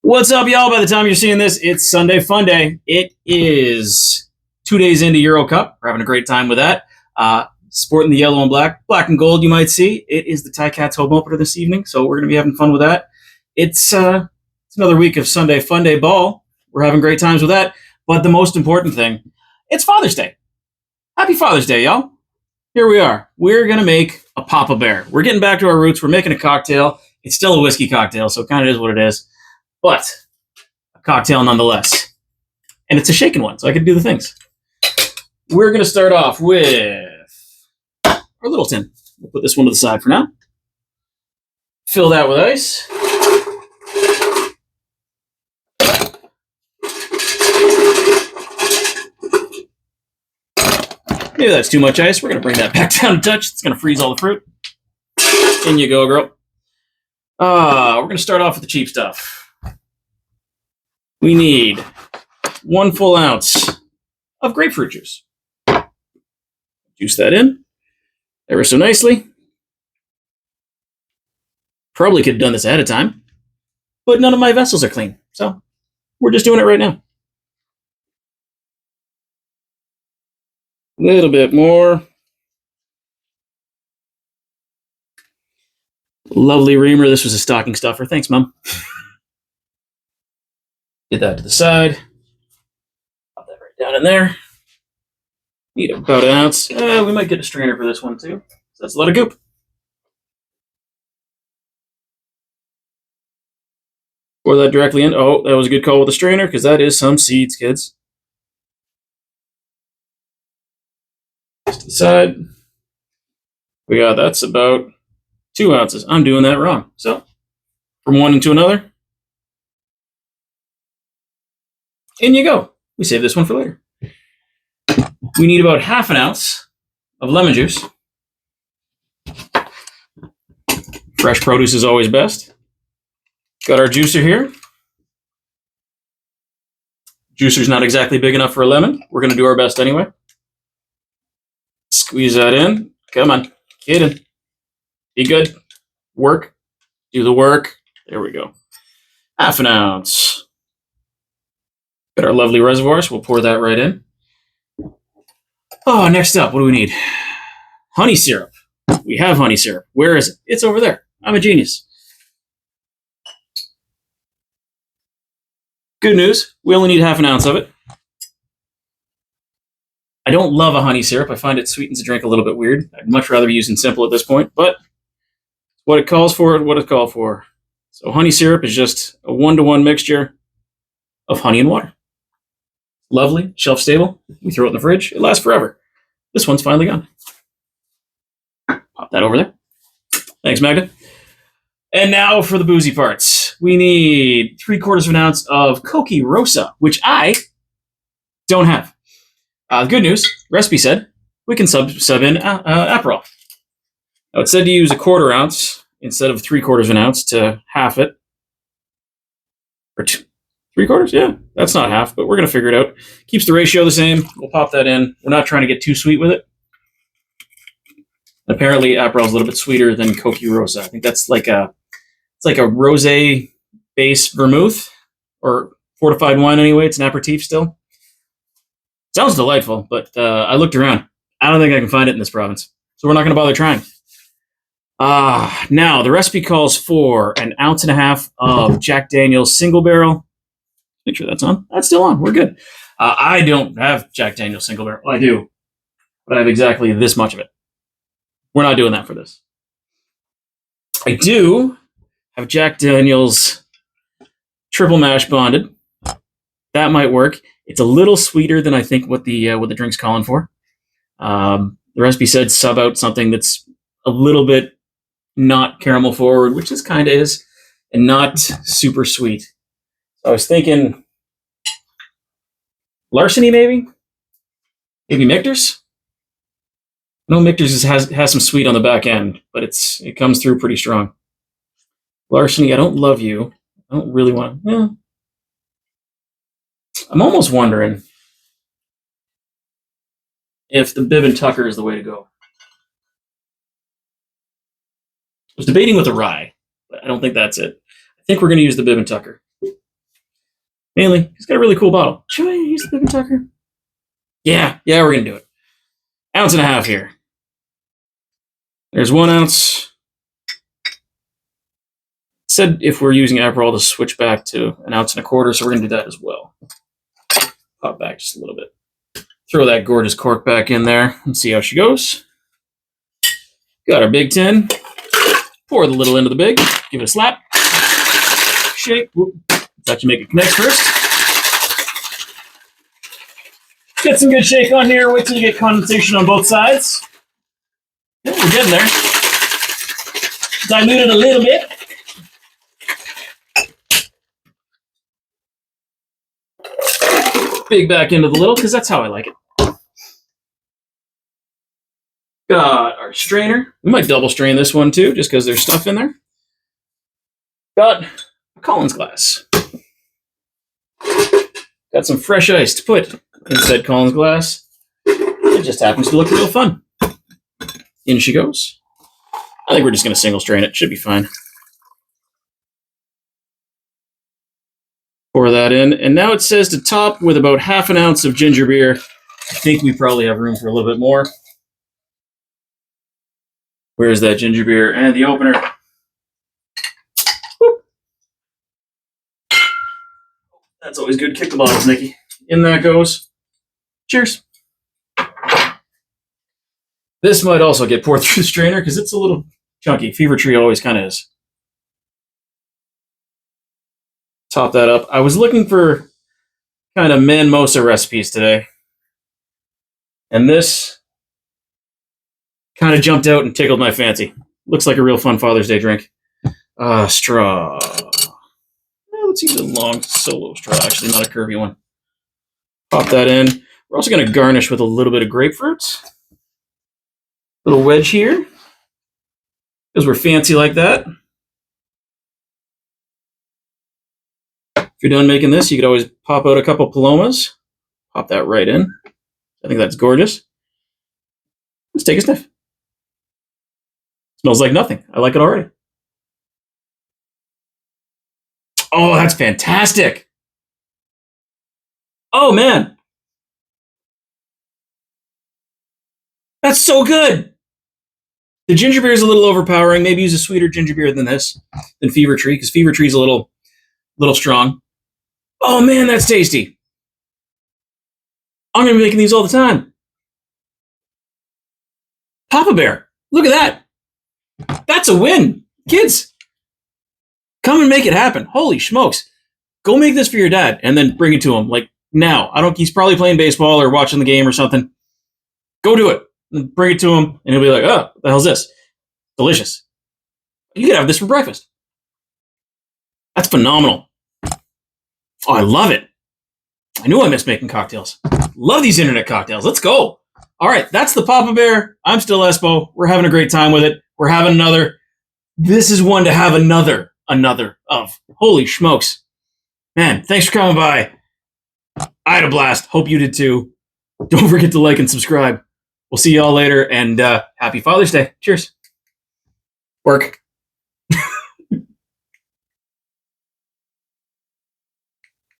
What's up, y'all? By the time you're seeing this, it's Sunday Fun Day. It is 2 days into Euro Cup. We're having a great time with that. Sporting the yellow and black and gold, you might see. It is the Ticats home opener this evening, so we're going to be having fun with that. It's another week of Sunday Fun Day ball. We're having great times with that. But the most important thing, it's Father's Day. Happy Father's Day, y'all. Here we are. We're going to make a Papa Bear. We're getting back to our roots. We're making a cocktail. It's still a whiskey cocktail, so it kind of is what it is. But a cocktail nonetheless. And it's a shaken one, so I can do the things. We're going to start off with our little tin. We'll put this one to the side for now. Fill that with ice. Maybe that's too much ice. We're going to bring that back down a touch. It's going to freeze all the fruit. In you go, girl. We're going to start off with the cheap stuff. We need 1 full ounce of grapefruit juice. Juice that in ever so nicely. Probably could have done this ahead of time, but none of my vessels are clean, so we're just doing it right now. A little bit more. Lovely reamer. This was a stocking stuffer. Thanks, Mom. Get that to the side. Pop that right down in there. Need about an ounce. We might get a strainer for this one too. So that's a lot of goop. Pour that directly in. Oh, that was a good call with the strainer because that is some seeds, kids. Just to the side. We got that's about 2 ounces. I'm doing that wrong. So from one into another. In you go. We save this one for later. We need about half an ounce of lemon juice. Fresh produce is always best. Got our juicer here. Juicer's not exactly big enough for a lemon. We're going to do our best anyway. Squeeze that in. Come on. Get in. Be good. Work. Do the work. There we go. Half an ounce. Got our lovely reservoirs. We'll pour that right in. Oh, next up, what do we need? Honey syrup. We have honey syrup. Where is it? It's over there. I'm a genius. Good news. We only need half an ounce of it. I don't love a honey syrup. I find it sweetens the drink a little bit weird. I'd much rather be using simple at this point, but what it calls for, what it's called for. So honey syrup is just a 1-to-1 mixture of honey and water. Lovely, shelf stable. We throw it in the fridge. It lasts forever. This one's finally gone. Pop that over there. Thanks, Magda. And now for the boozy parts. We need 3/4 of an ounce of Koki Rosa, which I don't have. The good news, recipe said we can sub in Aperol. Now it said to use 1/4 ounce instead of 3/4 of an ounce to half it. Or 3/4? Yeah, that's not half, but we're going to figure it out. Keeps the ratio the same. We'll pop that in. We're not trying to get too sweet with it. Apparently, Aperol's a little bit sweeter than Koki Rosa. I think that's like a rosé base vermouth or fortified wine anyway. It's an aperitif still. Sounds delightful, but I looked around. I don't think I can find it in this province, so we're not going to bother trying. Now, the recipe calls for 1.5 ounces of Jack Daniel's single barrel. Make sure that's on. That's still on. We're good. I don't have Jack Daniel's single barrel. Well, I do, but I have exactly this much of it. We're not doing that for this. I do have Jack Daniel's triple mash bonded. That might work. It's a little sweeter than I think what the drink's calling for. The recipe said sub out something that's a little bit not caramel forward, which this kind of is, and not super sweet. I was thinking Larceny, maybe Michter's. No, Michter's has some sweet on the back end, but it comes through pretty strong. Larceny, I don't love you. I don't really want to. Yeah. I'm almost wondering if the Bib and Tucker is the way to go. I was debating with the rye, but I don't think that's it. I think we're going to use the Bib and Tucker. Mainly, he's got a really cool bottle. Should I use the Big and Tucker? Yeah, we're going to do it. 1.5 ounces here. There's 1 ounce. It said if we're using Aperol to switch back to 1.25 ounces, so we're going to do that as well. Pop back just a little bit. Throw that gorgeous cork back in there and see how she goes. Got our big tin. Pour the little into the big. Give it a slap. Shake. Let's actually make it connect first. Get some good shake on here. Wait till you get condensation on both sides. Yeah, we're getting there. Dilute it a little bit. Big back into the little, because that's how I like it. Got our strainer. We might double strain this one too, just because there's stuff in there. Got a Collins glass. Got some fresh ice to put in said Collins glass. It just happens to look real fun. In she goes. I think we're just going to single strain it. Should be fine. Pour that in. And now it says to top with about 1/2 ounce of ginger beer. I think we probably have room for a little bit more. Where's that ginger beer and the opener? Whoop. That's always good. Kick the bottles, Nikki. In that goes. Cheers. This might also get poured through the strainer because it's a little chunky. Fever Tree always kind of is. Top that up. I was looking for kind of Manmosa recipes today. And this kind of jumped out and tickled my fancy. Looks like a real fun Father's Day drink. Straw. Let's use a long solo straw, actually, not a curvy one. Pop that in. We're also going to garnish with a little bit of grapefruit. Little wedge here. Because we're fancy like that. If you're done making this, you could always pop out a couple Palomas. Pop that right in. I think that's gorgeous. Let's take a sniff. Smells like nothing. I like it already. Oh, that's fantastic. Oh, man. That's so good. The ginger beer is a little overpowering. Maybe use a sweeter ginger beer than this, than Fever Tree, because Fever Tree is a little strong. Oh, man, that's tasty. I'm going to be making these all the time. Papa Bear, look at that. That's a win. Kids, come and make it happen. Holy smokes. Go make this for your dad and then bring it to him. Like now. He's probably playing baseball or watching the game or something. Go do it. And bring it to him and he'll be like, oh, what the hell's this? Delicious. You could have this for breakfast. That's phenomenal. Oh, I love it. I knew I missed making cocktails. Love these internet cocktails. Let's go. All right, that's the Papa Bear. I'm still Espo. We're having a great time with it. We're having another. This is one to have another of. Holy smokes. Man, thanks for coming by. I had a blast. Hope you did too. Don't forget to like and subscribe. We'll see y'all later, and happy Father's Day. Cheers. Work.